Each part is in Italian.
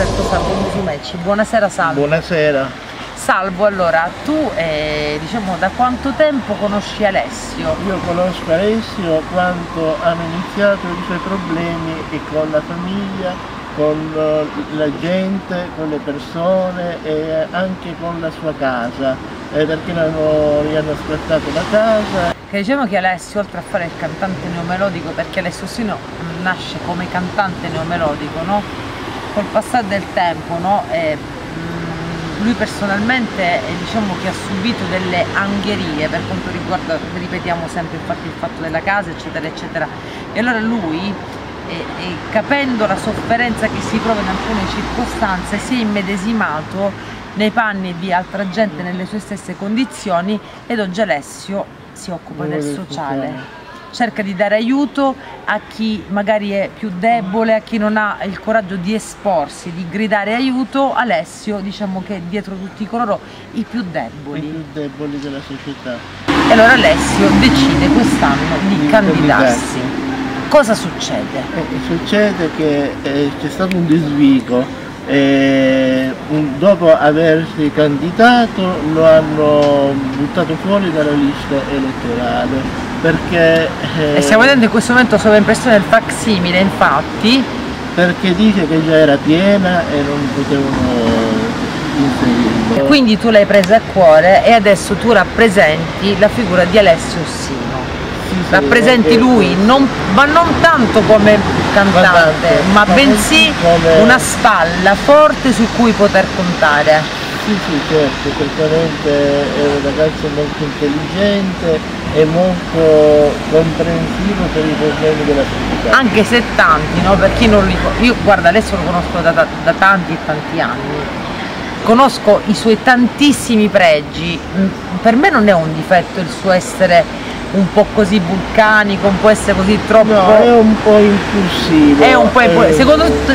Roberto Salvo Musumeci. Buonasera Salvo. Buonasera. Salvo, allora tu diciamo da quanto tempo conosci Alessio? Io conosco Alessio quando hanno iniziato i suoi problemi e con la famiglia, con la gente, con le persone e anche con la sua casa, perché gli hanno sfrattato la casa. Che diciamo che Alessio, oltre a fare il cantante neomelodico, perché Alessio Orsino nasce come cantante neomelodico, no? Col passare del tempo, no? Lui personalmente diciamo che ha subito delle angherie per quanto riguarda, ripetiamo sempre infatti il fatto della casa eccetera eccetera, e allora lui capendo la sofferenza che si prova in alcune circostanze si è immedesimato nei panni di altra gente nelle sue stesse condizioni, ed oggi Alessio si occupa del sociale, cerca di dare aiuto a chi magari è più debole, a chi non ha il coraggio di esporsi, di gridare aiuto. Alessio diciamo che è dietro tutti coloro i più deboli. I più deboli della società. E allora Alessio decide quest'anno di candidarsi. Cosa succede? Succede che c'è stato un disvico. Dopo aversi candidato lo hanno buttato fuori dalla lista elettorale perché e stiamo vedendo in questo momento sovraimpressione del facsimile, infatti, perché dice che già era piena e non potevano inserirlo. E quindi tu l'hai presa a cuore e adesso tu rappresenti la figura di Alessio Orsino. Rappresenti lui, ma non tanto come cantante, ma bensì come una spalla forte su cui poter contare. Sì, certo, certamente è un ragazzo molto intelligente e molto comprensivo per i problemi della società. Anche se tanti, no? Per chi non li io guarda, adesso lo conosco da tanti e tanti anni. Conosco i suoi tantissimi pregi. Per me non è un difetto il suo essere un po' così vulcanico, un po' essere così troppo... No, è un po' impulsivo. È un po'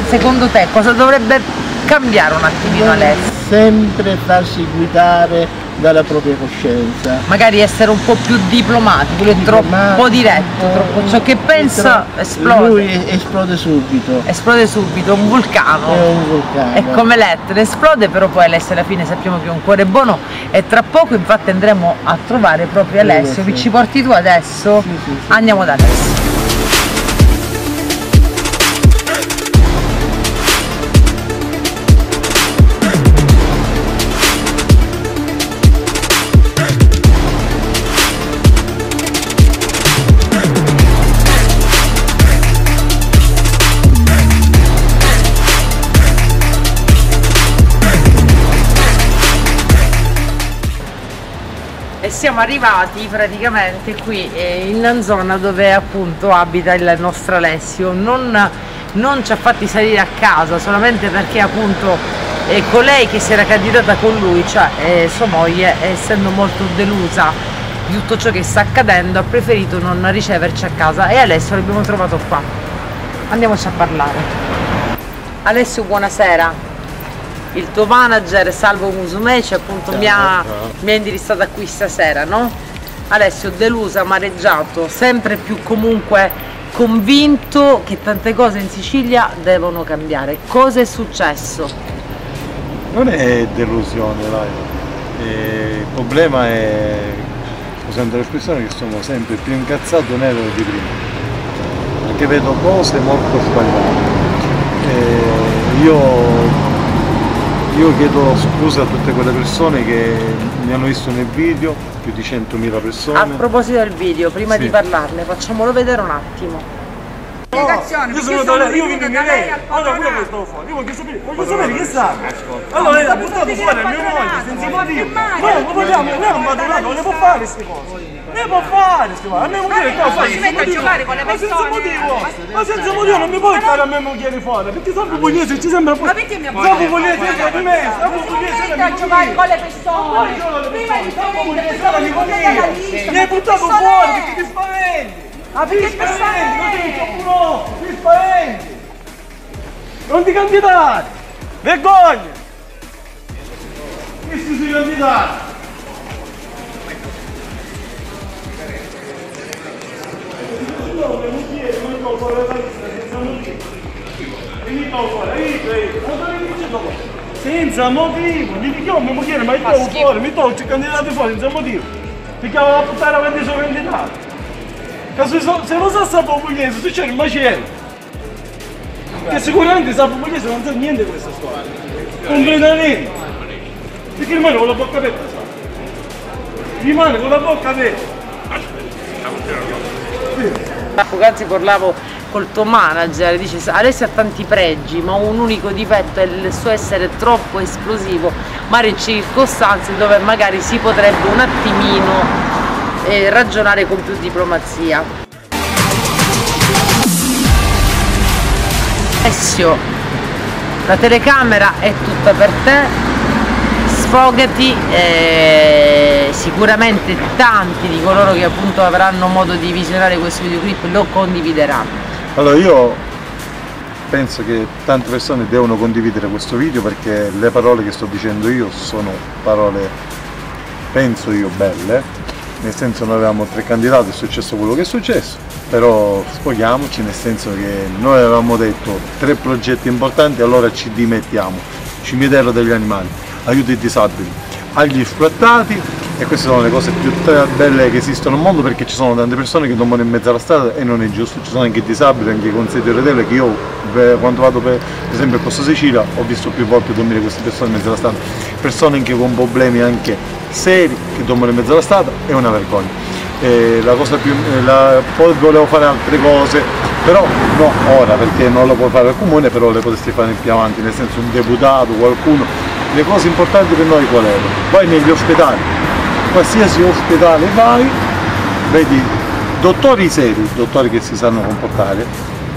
secondo te cosa dovrebbe cambiare un attimino Alessio? Sempre farsi guidare dalla propria coscienza. Magari essere un po' più diplomatico, lui è troppo diretto, troppo ciò che pensa esplode. Lui esplode subito. Esplode subito, un vulcano. È un vulcano. È come l'Etna, esplode, però poi Alessio alla fine sappiamo che è un cuore buono, e tra poco infatti andremo a trovare proprio Alessio. Sì. Ci porti tu adesso? Sì. Andiamo da Alessio. E siamo arrivati praticamente qui in zona dove appunto abita il nostro Alessio. Non ci ha fatti salire a casa solamente perché appunto colei che si era candidata con lui, cioè sua moglie, essendo molto delusa di tutto ciò che sta accadendo, ha preferito non riceverci a casa, e Alessio l'abbiamo trovato qua. Andiamoci a parlare. Alessio, buonasera. Il tuo manager Salvo Musumeci appunto mi ha indirizzato qui stasera, no? Alessio, deluso, amareggiato, sempre più comunque convinto che tante cose in Sicilia devono cambiare. Cosa è successo? Non è delusione, dai. Il problema è, scusando l'espressione, che sono sempre più incazzato nero di prima, perché vedo cose molto sbagliate. Io chiedo scusa a tutte quelle persone che mi hanno visto nel video, più di 100.000 persone. A proposito del video, prima di parlarne, facciamolo vedere un attimo. Io sono da lei, io vengo da lei, allora quello che stavo fuori, io voglio sapere che sta. Allora lei l'ha buttato fuori a mia moglie, senza motivo. No, non vogliamo, lei non mi ha donato, non le può fare queste cose. Lei può fare queste cose, a mia moglie qua fa senza motivo. Ma senza motivo, ma senza motivo non mi puoi fare a mia moglie fuori, perché Salvo Pugliese ci sembra... Ma perché mi ha Salvo Pugliese sembra di me, Salvo Pugliese sembra di me. Giocare con le persone, prima di mi hai buttato fuori perché ti spaventi. Ma perché ti spaventi? Ti spaventi! Non ti candidare! Vergogna! Che si candidare? Finito fuori, questo qua. Senza motivo, gli dico mia moglie, ma io trovo fuori, mi tolgo i candidati fuori senza motivo. Ti chiamo a puttare avanti i suoi candidati. Se lo sa pugliese, tu c'è il macello. Che sicuramente sa pugliese non sa niente di questa storia. Completamente. Perché rimane con la bocca aperta, sa? Rimane con la bocca aperta. Poc'anzi parlavo col tuo manager, dice Alessio ha tanti pregi ma un unico difetto è il suo essere troppo esplosivo, magari in circostanze dove magari si potrebbe un attimino ragionare con più diplomazia. Alessio, la telecamera è tutta per te, sfogati, sicuramente tanti di coloro che appunto avranno modo di visionare questo videoclip lo condivideranno. Allora io penso che tante persone devono condividere questo video perché le parole che sto dicendo io sono parole, penso io, belle, nel senso noi avevamo 3 candidati, è successo quello che è successo, però sfoghiamoci, nel senso che noi avevamo detto 3 progetti importanti, allora ci dimettiamo, cimitero degli animali, aiuto ai disabili, agli sfruttati, e queste sono le cose più belle che esistono al mondo, perché ci sono tante persone che dormono in mezzo alla strada e non è giusto, ci sono anche disabili, anche con sedie a rotelle, che io quando vado per esempio a Costa Sicilia ho visto più volte dormire queste persone in mezzo alla strada, persone anche con problemi anche seri che dormono in mezzo alla strada, è una vergogna. La cosa più, poi volevo fare altre cose, però no ora perché non lo puoi fare al comune, però le potresti fare più avanti, nel senso un deputato, qualcuno. Le cose importanti per noi qual erano? Vai negli ospedali, qualsiasi ospedale vai, vedi dottori seri, dottori che si sanno comportare,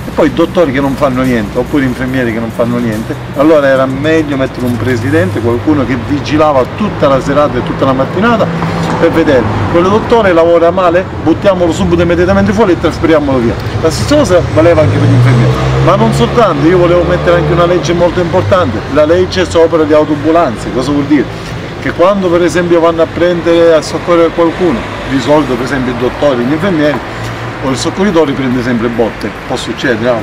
e poi dottori che non fanno niente, oppure infermieri che non fanno niente. Allora era meglio mettere un presidente, qualcuno che vigilava tutta la serata e tutta la mattinata per vedere, quello dottore lavora male, buttiamolo subito immediatamente fuori e trasferiamolo via. La stessa cosa valeva anche per gli infermieri, ma non soltanto, io volevo mettere anche una legge molto importante, la legge sopra le autoambulanze. Cosa vuol dire? Che quando per esempio vanno a prendere, a soccorrere qualcuno, di solito per esempio i dottori, gli infermieri o il soccorritore prende sempre botte, può succedere,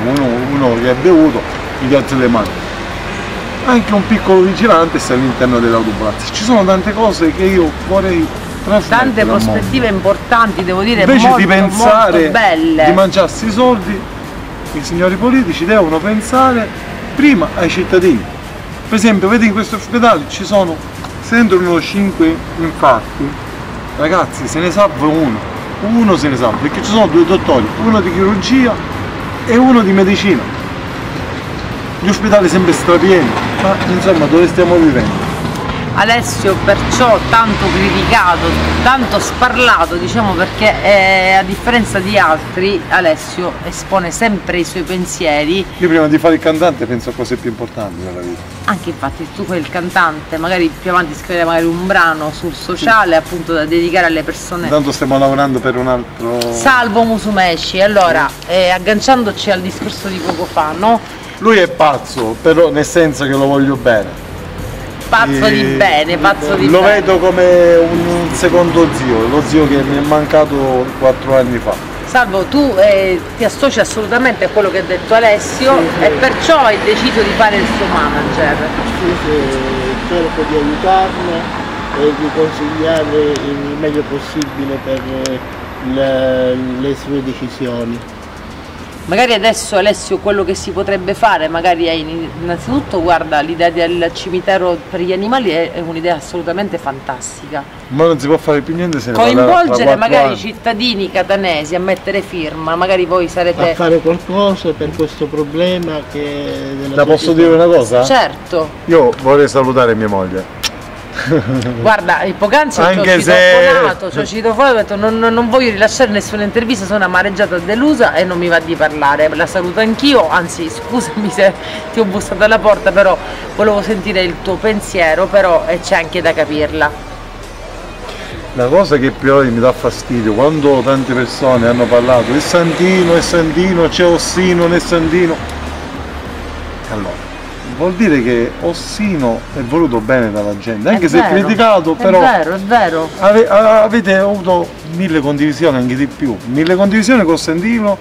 uno che ha bevuto gli alza le mani. Anche un piccolo vigilante sta all'interno dell'autoambulanza. Ci sono tante cose che io vorrei trasmettere, tante prospettive importanti, devo dire, invece molto, di pensare molto belle. di mangiarsi i soldi, i signori politici devono pensare prima ai cittadini. Per esempio, vedi in questo ospedale ci sono, se entrano 5 infarti, ragazzi, se ne salva uno se ne salva, perché ci sono 2 dottori, uno di chirurgia e uno di medicina. Gli ospedali sempre strapieni, ma insomma dove stiamo vivendo? Alessio perciò tanto criticato, tanto sparlato, diciamo, perché a differenza di altri Alessio espone sempre i suoi pensieri. Io prima di fare il cantante penso a cose più importanti nella vita. Anche infatti tu fai il cantante, magari più avanti scrivere magari un brano sul sociale, sì, appunto da dedicare alle persone. Intanto stiamo lavorando per un altro... Salvo Musumeci. Allora, agganciandoci al discorso di poco fa, no? Lui è pazzo, però nel senso che lo voglio bene. Pazzo di bene, pazzo di bene. Lo vedo come un secondo zio, lo zio che mi è mancato 4 anni fa. Salvo, tu ti associ assolutamente a quello che ha detto Alessio, sì, e perciò hai deciso di fare il suo manager. Sì, cerco di aiutarlo e di consigliare il meglio possibile per le sue decisioni. Magari adesso Alessio quello che si potrebbe fare, magari è innanzitutto, guarda, l'idea del cimitero per gli animali è un'idea assolutamente fantastica. Ma non si può fare più niente se ne coinvolgere magari i cittadini catanesi a mettere firma, magari voi sarete... A fare qualcosa per questo problema che... La posso dire una cosa? Certo. Io vorrei salutare mia moglie. Guarda, poc'anzi ci ho citofonato, ho detto non voglio rilasciare nessuna intervista, sono amareggiata, delusa e non mi va di parlare. La saluto anch'io, anzi scusami se ti ho bussato alla porta, però volevo sentire il tuo pensiero, però c'è anche da capirla. La cosa che più mi dà fastidio, quando tante persone hanno parlato è Santino, c'è Ossino nel Santino, allora vuol dire che Ossino è voluto bene dalla gente, anche se è criticato, però è vero. Avete avuto 1000 condivisioni, anche di più, 1000 condivisioni con Santino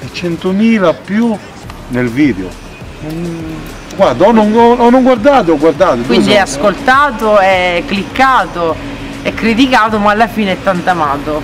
e 100.000 più nel video. Guarda, o non guardate o guardate. Quindi è ascoltato, è cliccato, è criticato, ma alla fine è tanto amato.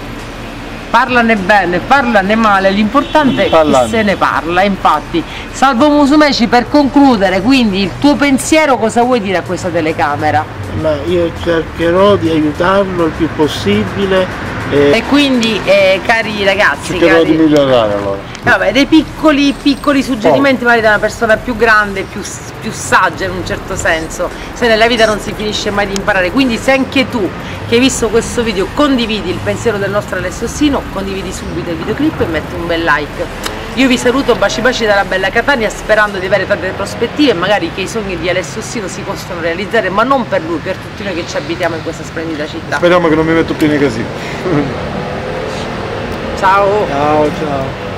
Parlane bene, parlane male, l'importante è che se ne parla. Infatti, Salvo Musumeci, per concludere, quindi il tuo pensiero cosa vuoi dire a questa telecamera? Ma io cercherò di aiutarlo il più possibile. E quindi cari ragazzi, cercherò di migliorare allora. Vabbè, dei piccoli suggerimenti magari da una persona più grande, più saggia in un certo senso, se nella vita non si finisce mai di imparare. Quindi se anche tu che hai visto questo video condividi il pensiero del nostro Alessio Ossino, condividi subito il videoclip e metti un bel like. Io vi saluto, baci baci dalla bella Catania, sperando di avere tante prospettive e magari che i sogni di Alessio Ossino si possano realizzare, ma non per lui, per tutti noi che ci abitiamo in questa splendida città. Speriamo che non mi metto più nei casini. Ciao! Ciao, ciao!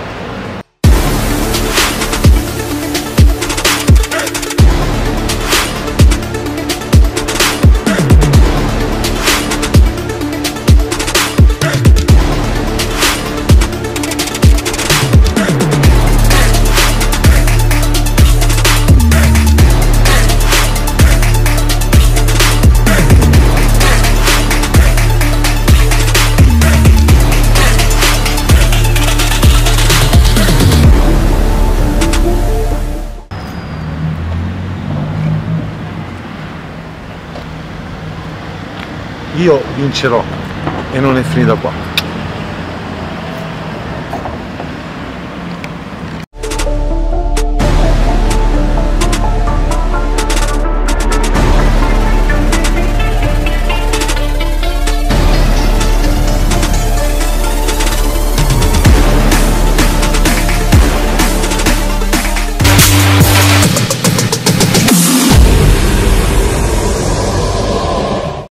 Io vincerò e non è finita qua.